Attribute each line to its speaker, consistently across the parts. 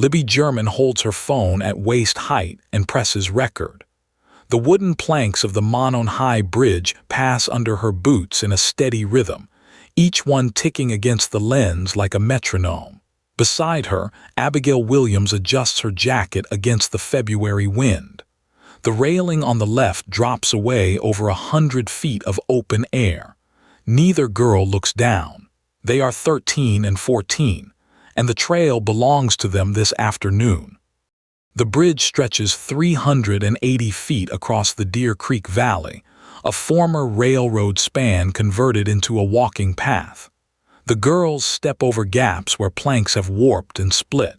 Speaker 1: Libby German holds her phone at waist height and presses record. The wooden planks of the Monon High Bridge pass under her boots in a steady rhythm, each one ticking against the lens like a metronome. Beside her, Abigail Williams adjusts her jacket against the February wind. The railing on the left drops away over 100 feet of open air. Neither girl looks down. They are 13 and 14, and the trail belongs to them this afternoon. The bridge stretches 380 feet across the Deer Creek Valley, a former railroad span converted into a walking path. The girls step over gaps where planks have warped and split.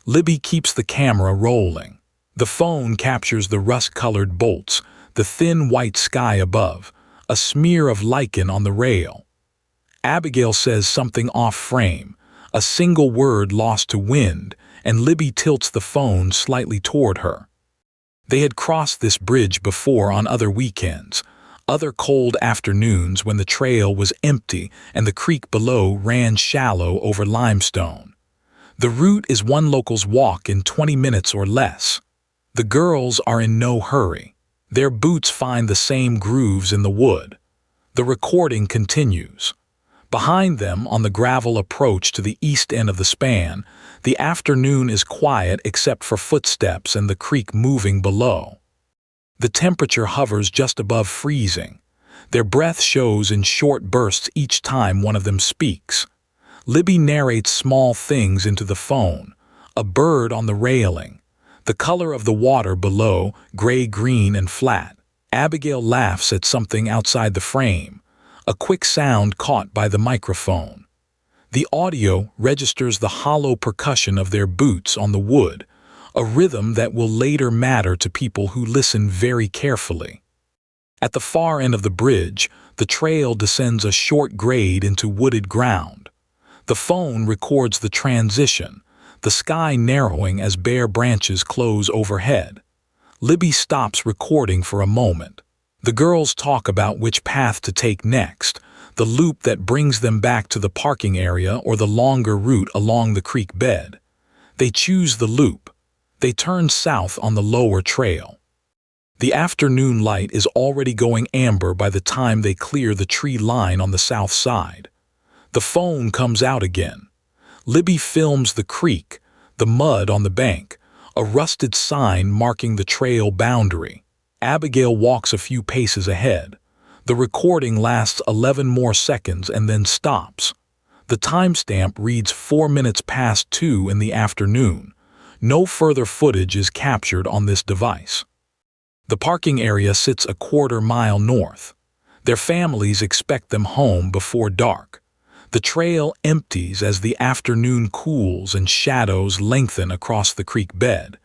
Speaker 1: Libby keeps the camera rolling. The phone captures the rust-colored bolts, the thin white sky above, a smear of lichen on the rail. Abigail says something off-frame, a single word lost to wind, and Libby tilts the phone slightly toward her. They had crossed this bridge before on other weekends, other cold afternoons when the trail was empty and the creek below ran shallow over limestone. The route is one local's walk in 20 minutes or less. The girls are in no hurry. Their boots find the same grooves in the wood. The recording continues. Behind them, on the gravel approach to the east end of the span, the afternoon is quiet except for footsteps and the creek moving below. The temperature hovers just above freezing. Their breath shows in short bursts each time one of them speaks. Libby narrates small things into the phone: a bird on the railing, the color of the water below, gray-green and flat. Abigail laughs at something outside the frame, a quick sound caught by the microphone. The audio registers the hollow percussion of their boots on the wood, a rhythm that will later matter to people who listen very carefully. At the far end of the bridge, the trail descends a short grade into wooded ground. The phone records the transition, the sky narrowing as bare branches close overhead. Libby stops recording for a moment. The girls talk about which path to take next, the loop that brings them back to the parking area or the longer route along the creek bed. They choose the loop. They turn south on the lower trail. The afternoon light is already going amber by the time they clear the tree line on the south side. The phone comes out again. Libby films the creek, the mud on the bank, a rusted sign marking the trail boundary. Abigail walks a few paces ahead. The recording lasts 11 more seconds and then stops. The timestamp reads 4 minutes past 2 in the afternoon. No further footage is captured on this device. The parking area sits a quarter-mile north. Their families expect them home before dark. The trail empties as the afternoon cools and shadows lengthen across the creek bed.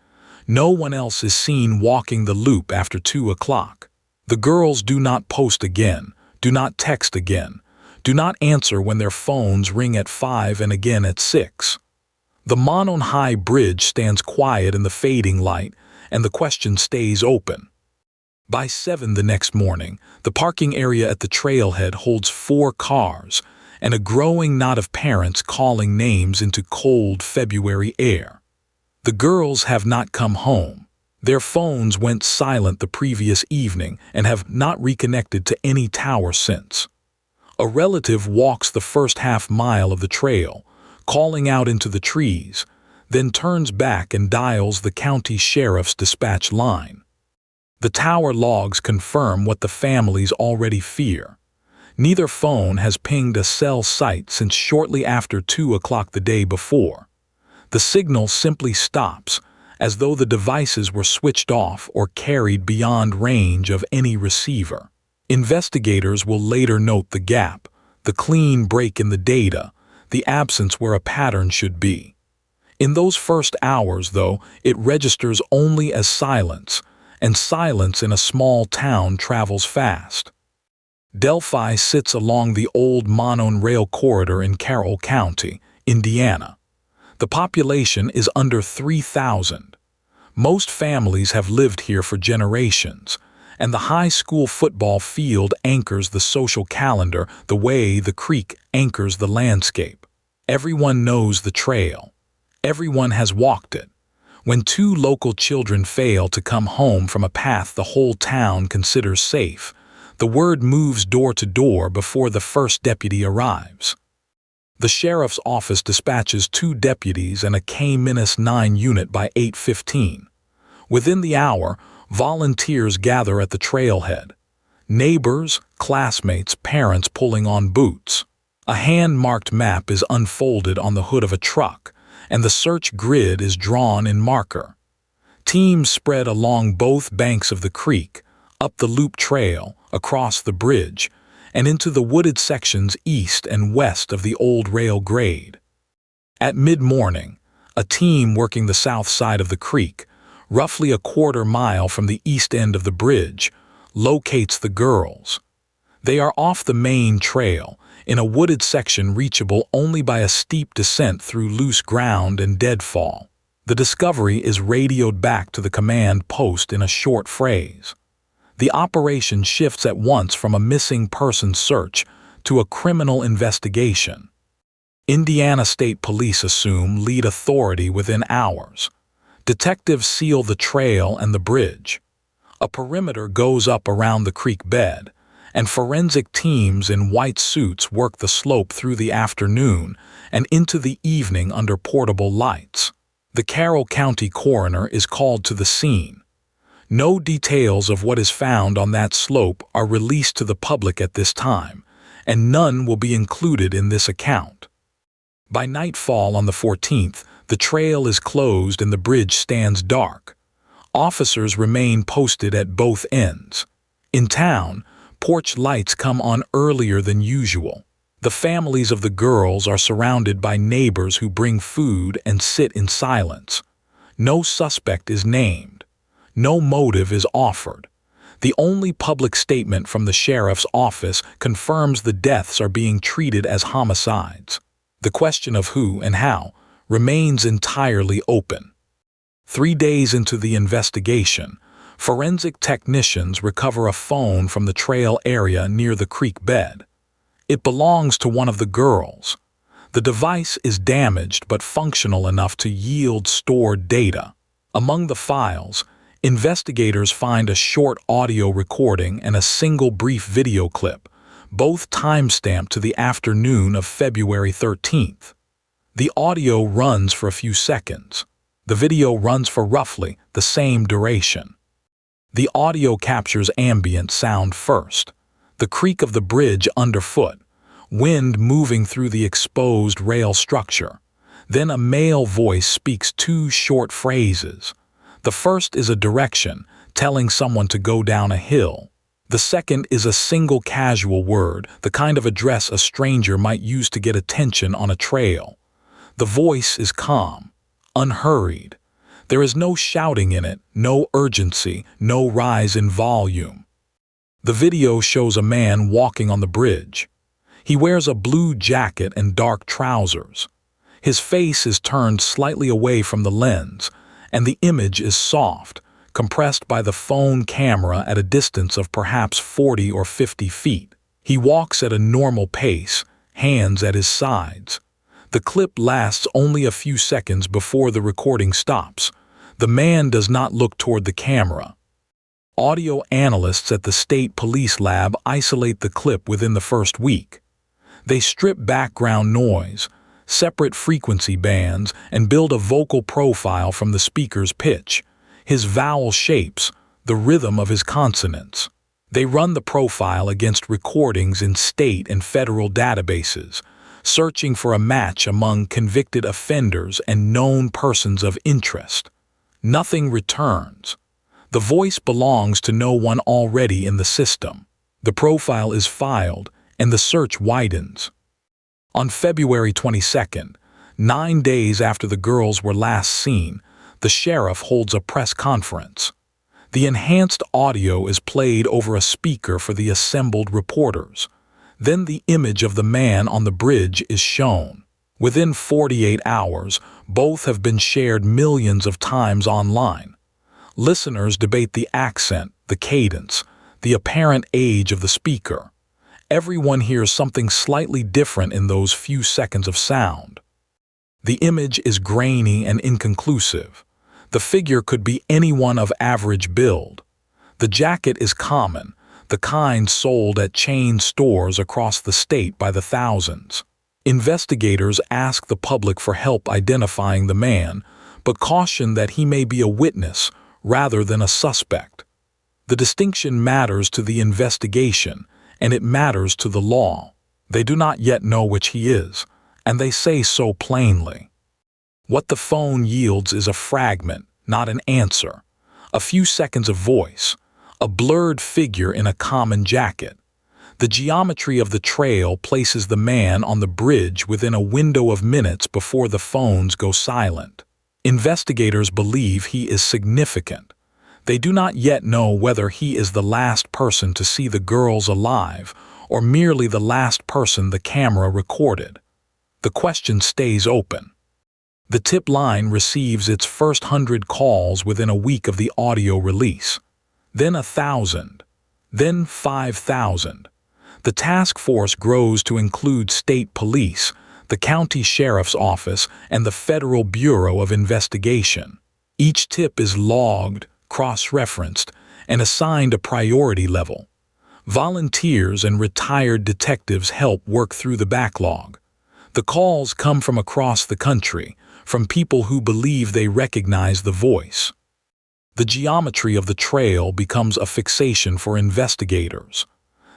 Speaker 1: No one else is seen walking the loop after 2 o'clock. The girls do not post again, do not text again, do not answer when their phones ring at 5 and again at 6. The Monon High Bridge stands quiet in the fading light, and the question stays open. By 7 the next morning, the parking area at the trailhead holds 4 cars, and a growing knot of parents calling names into cold February air. The girls have not come home. Their phones went silent the previous evening and have not reconnected to any tower since. A relative walks the first half-mile of the trail, calling out into the trees, then turns back and dials the county sheriff's dispatch line. The tower logs confirm what the families already fear. Neither phone has pinged a cell site since shortly after 2 o'clock the day before. The signal simply stops, as though the devices were switched off or carried beyond range of any receiver. Investigators will later note the gap, the clean break in the data, the absence where a pattern should be. In those first hours, though, it registers only as silence, and silence in a small town travels fast. Delphi sits along the old Monon Rail corridor in Carroll County, Indiana. The population is under 3,000. Most families have lived here for generations, and the high school football field anchors the social calendar the way the creek anchors the landscape. Everyone knows the trail. Everyone has walked it. When two local children fail to come home from a path the whole town considers safe, the word moves door to door before the first deputy arrives. The sheriff's office dispatches 2 deputies and a K-9 unit by 8:15. Within the hour, volunteers gather at the trailhead. Neighbors, classmates, parents pulling on boots. A hand-marked map is unfolded on the hood of a truck, and the search grid is drawn in marker. Teams spread along both banks of the creek, up the loop trail, across the bridge, and into the wooded sections east and west of the old rail grade. At mid-morning, a team working the south side of the creek, roughly a quarter-mile from the east end of the bridge, locates the girls. They are off the main trail, in a wooded section reachable only by a steep descent through loose ground and deadfall. The discovery is radioed back to the command post in a short phrase. The operation shifts at once from a missing person search to a criminal investigation. Indiana State Police assume lead authority within hours. Detectives seal the trail and the bridge. A perimeter goes up around the creek bed, and forensic teams in white suits work the slope through the afternoon and into the evening under portable lights. The Carroll County coroner is called to the scene. No details of what is found on that slope are released to the public at this time, and none will be included in this account. By nightfall on the 14th, the trail is closed and the bridge stands dark. Officers remain posted at both ends. In town, porch lights come on earlier than usual. The families of the girls are surrounded by neighbors who bring food and sit in silence. No suspect is named. No motive is offered. The only public statement from the sheriff's office confirms the deaths are being treated as homicides. The question of who and how remains entirely open. 3 days into the investigation, forensic technicians recover a phone from the trail area near the creek bed. It belongs to one of the girls. The device is damaged but functional enough to yield stored data. Among the files, investigators find a short audio recording and a single brief video clip, both timestamped to the afternoon of February 13th. The audio runs for a few seconds. The video runs for roughly the same duration. The audio captures ambient sound first, the creak of the bridge underfoot, wind moving through the exposed rail structure. Then a male voice speaks 2 short phrases. The first is a direction, telling someone to go down a hill. The second is a single casual word, the kind of address a stranger might use to get attention on a trail. The voice is calm, unhurried. There is no shouting in it, no urgency, no rise in volume. The video shows a man walking on the bridge. He wears a blue jacket and dark trousers. His face is turned slightly away from the lens, and the image is soft, compressed by the phone camera at a distance of perhaps 40 or 50 feet. He walks at a normal pace, hands at his sides. The clip lasts only a few seconds before the recording stops. The man does not look toward the camera. Audio analysts at the State Police Lab isolate the clip within the first week. They strip background noise, separate frequency bands, and build a vocal profile from the speaker's pitch, his vowel shapes, the rhythm of his consonants. They run the profile against recordings in state and federal databases, searching for a match among convicted offenders and known persons of interest. Nothing returns. The voice belongs to no one already in the system. The profile is filed, and the search widens. On February 22nd, 9 days after the girls were last seen, the sheriff holds a press conference. The enhanced audio is played over a speaker for the assembled reporters. Then the image of the man on the bridge is shown. Within 48 hours, both have been shared millions of times online. Listeners debate the accent, the cadence, the apparent age of the speaker. Everyone hears something slightly different in those few seconds of sound. The image is grainy and inconclusive. The figure could be anyone of average build. The jacket is common, the kind sold at chain stores across the state by the thousands. Investigators ask the public for help identifying the man, but caution that he may be a witness rather than a suspect. The distinction matters to the investigation, and it matters to the law. They do not yet know which he is, and they say so plainly. What the phone yields is a fragment, not an answer. A few seconds of voice, a blurred figure in a common jacket. The geometry of the trail places the man on the bridge within a window of minutes before the phones go silent. Investigators believe he is significant. They do not yet know whether he is the last person to see the girls alive or merely the last person the camera recorded. The question stays open. The tip line receives its first 100 calls within a week of the audio release, then 1,000, then 5,000. The task force grows to include state police, the county sheriff's office, and the Federal Bureau of Investigation. Each tip is logged, cross-referenced, and assigned a priority level. Volunteers and retired detectives help work through the backlog. The calls come from across the country, from people who believe they recognize the voice. The geometry of the trail becomes a fixation for investigators.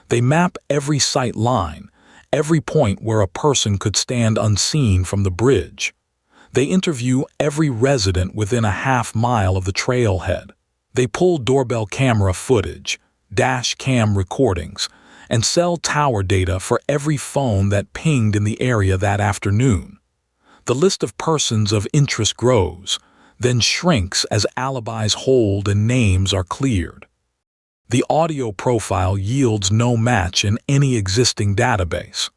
Speaker 1: They map every sight line, every point where a person could stand unseen from the bridge. They interview every resident within a half-mile of the trailhead. They pull doorbell camera footage, dash cam recordings, and sell tower data for every phone that pinged in the area that afternoon. The list of persons of interest grows, then shrinks as alibis hold and names are cleared. The audio profile yields no match in any existing database.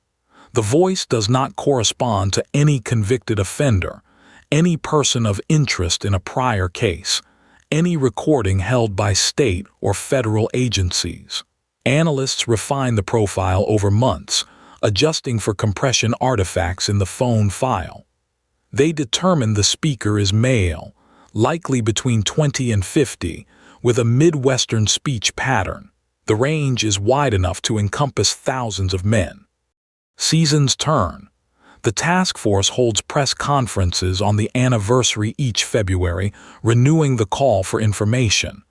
Speaker 1: The voice does not correspond to any convicted offender, any person of interest in a prior case, any recording held by state or federal agencies. Analysts refine the profile over months, adjusting for compression artifacts in the phone file. They determine the speaker is male, likely between 20 and 50, with a Midwestern speech pattern. The range is wide enough to encompass thousands of men. Seasons turn. The task force holds press conferences on the anniversary each February, renewing the call for information.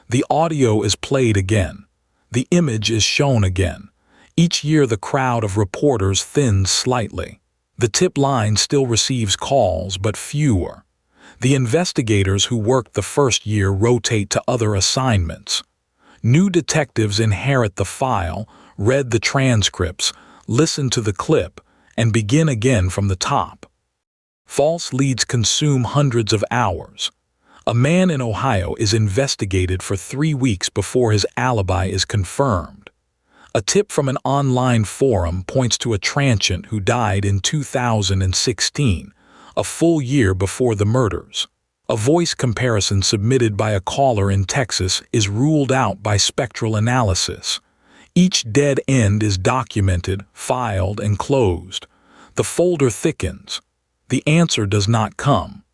Speaker 1: The audio is played again. The image is shown again. Each year the crowd of reporters thins slightly. The tip line still receives calls, but fewer. The investigators who worked the first year rotate to other assignments. New detectives inherit the file, read the transcripts, listen to the clip, and begin again from the top. False leads consume hundreds of hours. A man in Ohio is investigated for 3 weeks before his alibi is confirmed. A tip from an online forum points to a transient who died in 2016, a full year before the murders. A voice comparison submitted by a caller in Texas is ruled out by spectral analysis. Each dead end is documented, filed, and closed. The folder thickens. The answer does not come.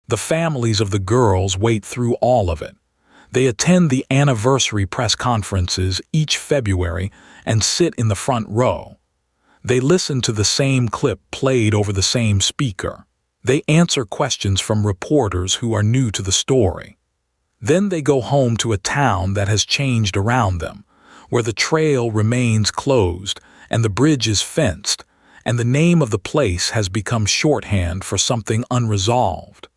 Speaker 1: The families of the girls wait through all of it. They attend the anniversary press conferences each February and sit in the front row. They listen to the same clip played over the same speaker. They answer questions from reporters who are new to the story. Then they go home to a town that has changed around them, where the trail remains closed and the bridge is fenced, and the name of the place has become shorthand for something unresolved.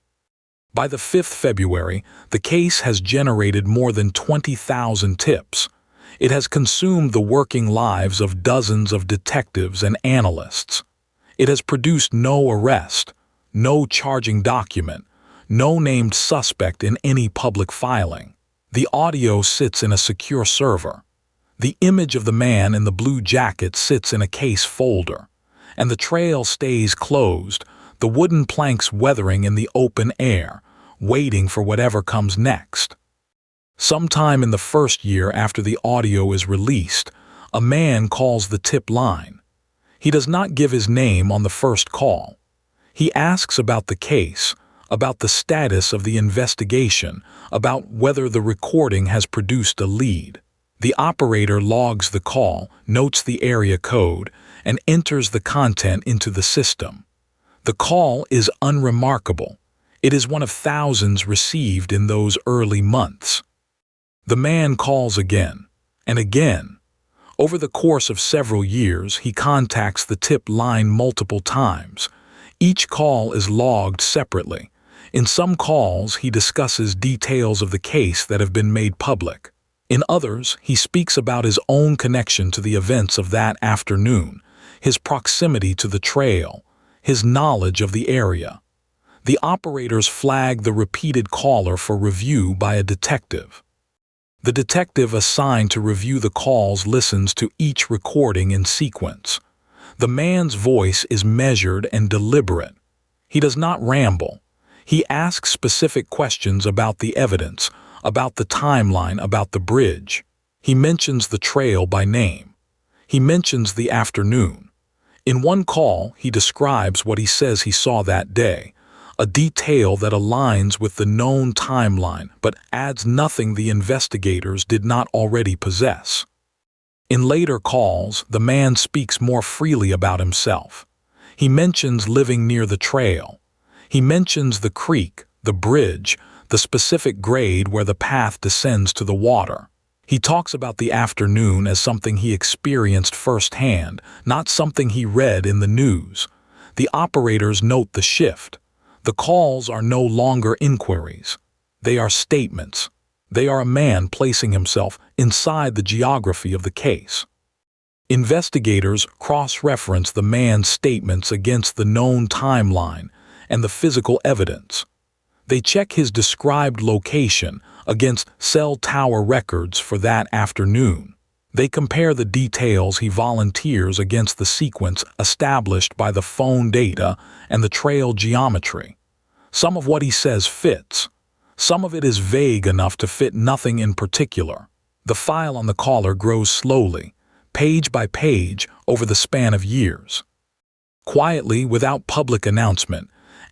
Speaker 1: By the 5th February, the case has generated more than 20,000 tips. It has consumed the working lives of dozens of detectives and analysts. It has produced no arrest, no charging document, no named suspect in any public filing. The audio sits in a secure server. The image of the man in the blue jacket sits in a case folder, and the trail stays closed, the wooden planks weathering in the open air, waiting for whatever comes next. Sometime in the first year after the audio is released, a man calls the tip line. He does not give his name on the first call. He asks about the case, about the status of the investigation, about whether the recording has produced a lead. The operator logs the call, notes the area code, and enters the content into the system. The call is unremarkable. It is one of thousands received in those early months. The man calls again, and again. Over the course of several years, he contacts the tip line multiple times. Each call is logged separately. In some calls, he discusses details of the case that have been made public. In others, he speaks about his own connection to the events of that afternoon, his proximity to the trail, his knowledge of the area. The operators flag the repeated caller for review by a detective. The detective assigned to review the calls listens to each recording in sequence. The man's voice is measured and deliberate. He does not ramble. He asks specific questions about the evidence, about the timeline, about the bridge. He mentions the trail by name. He mentions the afternoon. In one call, he describes what he says he saw that day, a detail that aligns with the known timeline but adds nothing the investigators did not already possess. In later calls, the man speaks more freely about himself. He mentions living near the trail. He mentions the creek, the bridge, the specific grade where the path descends to the water. He talks about the afternoon as something he experienced firsthand, not something he read in the news. The operators note the shift. The calls are no longer inquiries. They are statements. They are a man placing himself inside the geography of the case. Investigators cross-reference the man's statements against the known timeline and the physical evidence. They check his described location against cell tower records for that afternoon. They compare the details he volunteers against the sequence established by the phone data and the trail geometry. Some of what he says fits. Some of it is vague enough to fit nothing in particular. The file on the caller grows slowly, page by page, over the span of years. Quietly, without public announcement,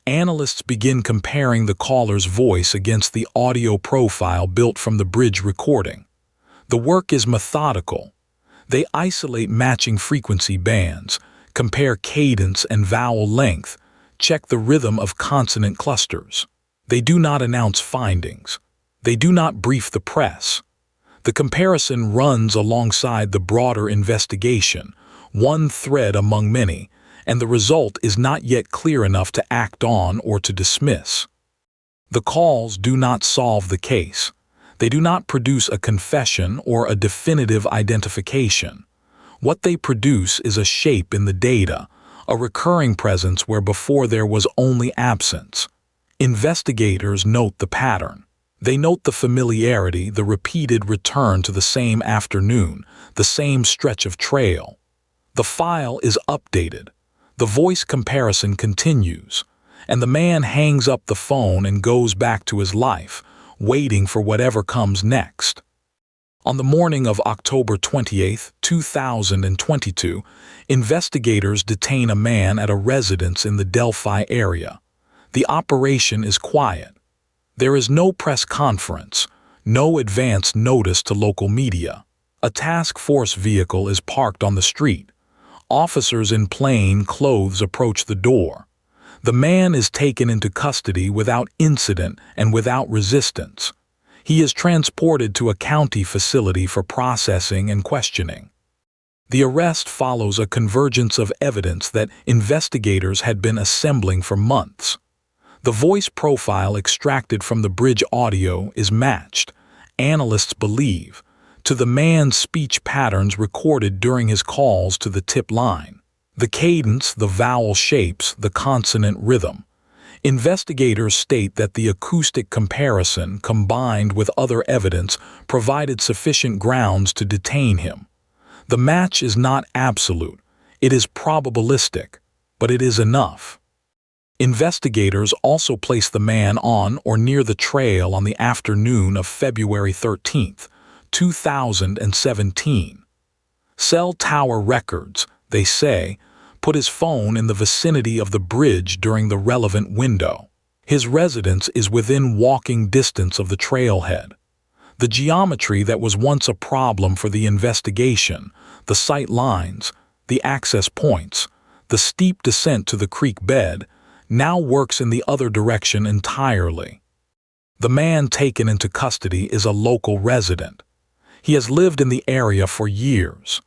Speaker 1: analysts begin comparing the caller's voice against the audio profile built from the bridge recording. The work is methodical. They isolate matching frequency bands, compare cadence and vowel length, check the rhythm of consonant clusters. They do not announce findings. They do not brief the press. The comparison runs alongside the broader investigation, one thread among many, and the result is not yet clear enough to act on or to dismiss. The calls do not solve the case. They do not produce a confession or a definitive identification. What they produce is a shape in the data, a recurring presence where before there was only absence. Investigators note the pattern. They note the familiarity, the repeated return to the same afternoon, the same stretch of trail. The file is updated. The voice comparison continues, and the man hangs up the phone and goes back to his life, waiting for whatever comes next. On the morning of October 28, 2022, investigators detain a man at a residence in the Delphi area. The operation is quiet. There is no press conference, no advance notice to local media. A task force vehicle is parked on the street. Officers in plain clothes approach the door. The man is taken into custody without incident and without resistance. He is transported to a county facility for processing and questioning. The arrest follows a convergence of evidence that investigators had been assembling for months. The voice profile extracted from the bridge audio is matched, analysts believe, to the man's speech patterns recorded during his calls to the tip line. The cadence, the vowel shapes, the consonant rhythm. Investigators state that the acoustic comparison, combined with other evidence, provided sufficient grounds to detain him. The match is not absolute. It is probabilistic, but it is enough. Investigators also place the man on or near the trail on the afternoon of February 13, 2017. Cell tower records, they say, put his phone in the vicinity of the bridge during the relevant window. His residence is within walking distance of the trailhead. The geometry that was once a problem for the investigation, the sight lines, the access points, the steep descent to the creek bed, now works in the other direction entirely. The man taken into custody is a local resident. He has lived in the area for years.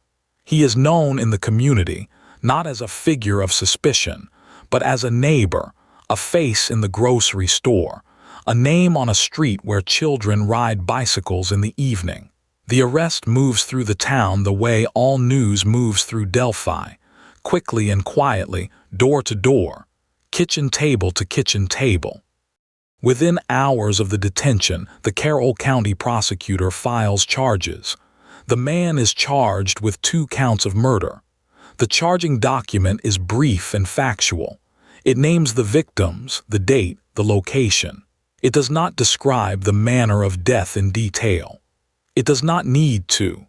Speaker 1: He is known in the community, not as a figure of suspicion, but as a neighbor, a face in the grocery store, a name on a street where children ride bicycles in the evening. The arrest moves through the town the way all news moves through Delphi, quickly and quietly, door to door, kitchen table to kitchen table. Within hours of the detention, the Carroll County prosecutor files charges. The man is charged with 2 counts of murder. The charging document is brief and factual. It names the victims, the date, the location. It does not describe the manner of death in detail. It does not need to.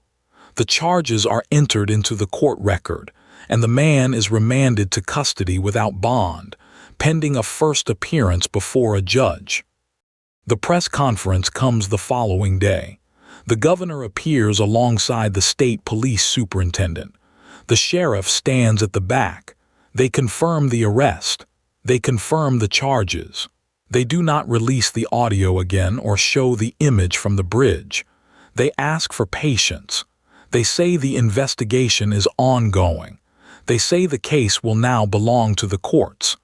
Speaker 1: The charges are entered into the court record, and the man is remanded to custody without bond, pending a first appearance before a judge. The press conference comes the following day. The governor appears alongside the state police superintendent. The sheriff stands at the back. They confirm the arrest. They confirm the charges. They do not release the audio again or show the image from the bridge. They ask for patience. They say the investigation is ongoing. They say the case will now belong to the courts.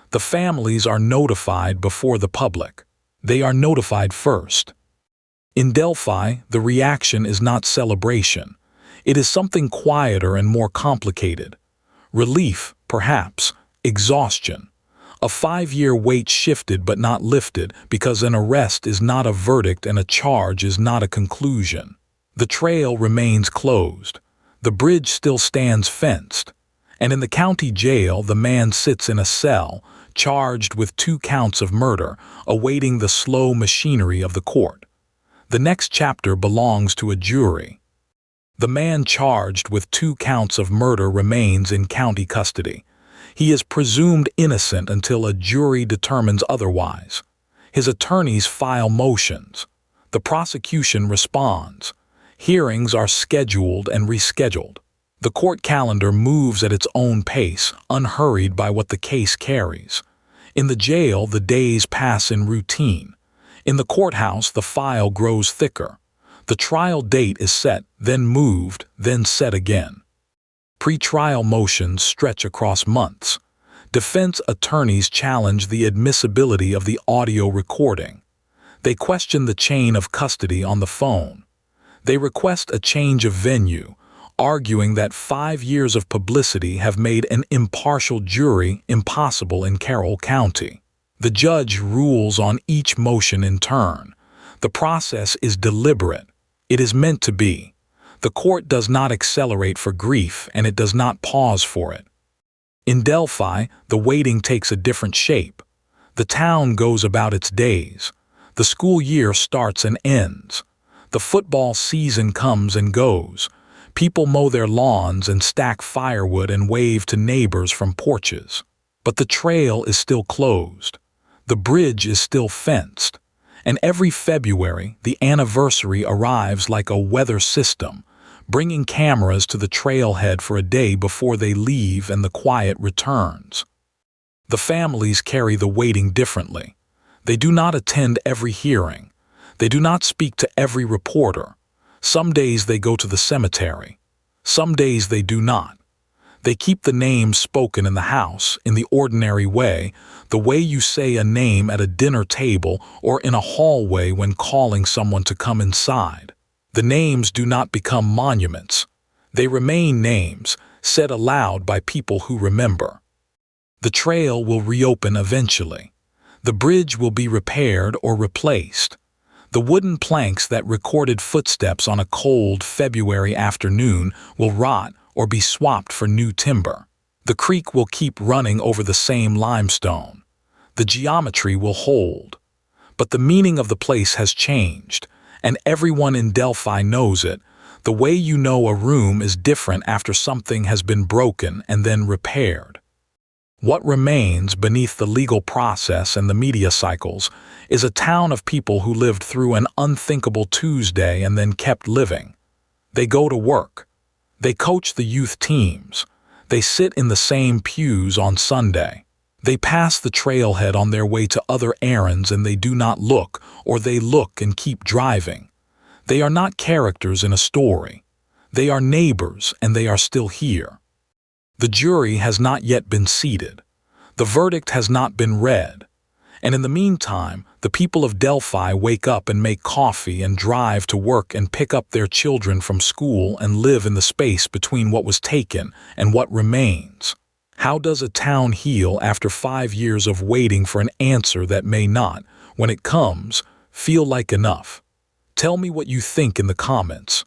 Speaker 1: The families are notified before the public. They are notified first. In Delphi, the reaction is not celebration. It is something quieter and more complicated. Relief, perhaps. Exhaustion. A 5-year wait shifted but not lifted because an arrest is not a verdict and a charge is not a conclusion. The trail remains closed. The bridge still stands fenced. And in the county jail, the man sits in a cell, charged with 2 counts of murder, awaiting the slow machinery of the court. The next chapter belongs to a jury. The man charged with 2 counts of murder remains in county custody. He is presumed innocent until a jury determines otherwise. His attorneys file motions. The prosecution responds. Hearings are scheduled and rescheduled. The court calendar moves at its own pace, unhurried by what the case carries. In the jail, the days pass in routine. In the courthouse, the file grows thicker. The trial date is set, then moved, then set again. Pre-trial motions stretch across months. Defense attorneys challenge the admissibility of the audio recording. They question the chain of custody on the phone. They request a change of venue, arguing that 5 years of publicity have made an impartial jury impossible in Carroll County. The judge rules on each motion in turn. The process is deliberate. It is meant to be. The court does not accelerate for grief, and it does not pause for it. In Delphi, the waiting takes a different shape. The town goes about its days. The school year starts and ends. The football season comes and goes. People mow their lawns and stack firewood and wave to neighbors from porches. But the trail is still closed. The bridge is still fenced. And every February, the anniversary arrives like a weather system, bringing cameras to the trailhead for a day before they leave and the quiet returns. The families carry the waiting differently. They do not attend every hearing. They do not speak to every reporter. Some days they go to the cemetery. Some days they do not. They keep the names spoken in the house in the ordinary way, the way you say a name at a dinner table or in a hallway when calling someone to come inside. The names do not become monuments. They remain names, said aloud by people who remember. The trail will reopen eventually. The bridge will be repaired or replaced. The wooden planks that recorded footsteps on a cold February afternoon will rot or be swapped for new timber. The creek will keep running over the same limestone. The geometry will hold. But the meaning of the place has changed, and everyone in Delphi knows it. The way you know a room is different after something has been broken and then repaired. What remains beneath the legal process and the media cycles is a town of people who lived through an unthinkable Tuesday and then kept living. They go to work. They coach the youth teams. They sit in the same pews on Sunday. They pass the trailhead on their way to other errands and they do not look, or they look and keep driving. They are not characters in a story. They are neighbors and they are still here. The jury has not yet been seated. The verdict has not been read. And in the meantime, the people of Delphi wake up and make coffee and drive to work and pick up their children from school and live in the space between what was taken and what remains. How does a town heal after 5 years of waiting for an answer that may not, when it comes, feel like enough? Tell me what you think in the comments.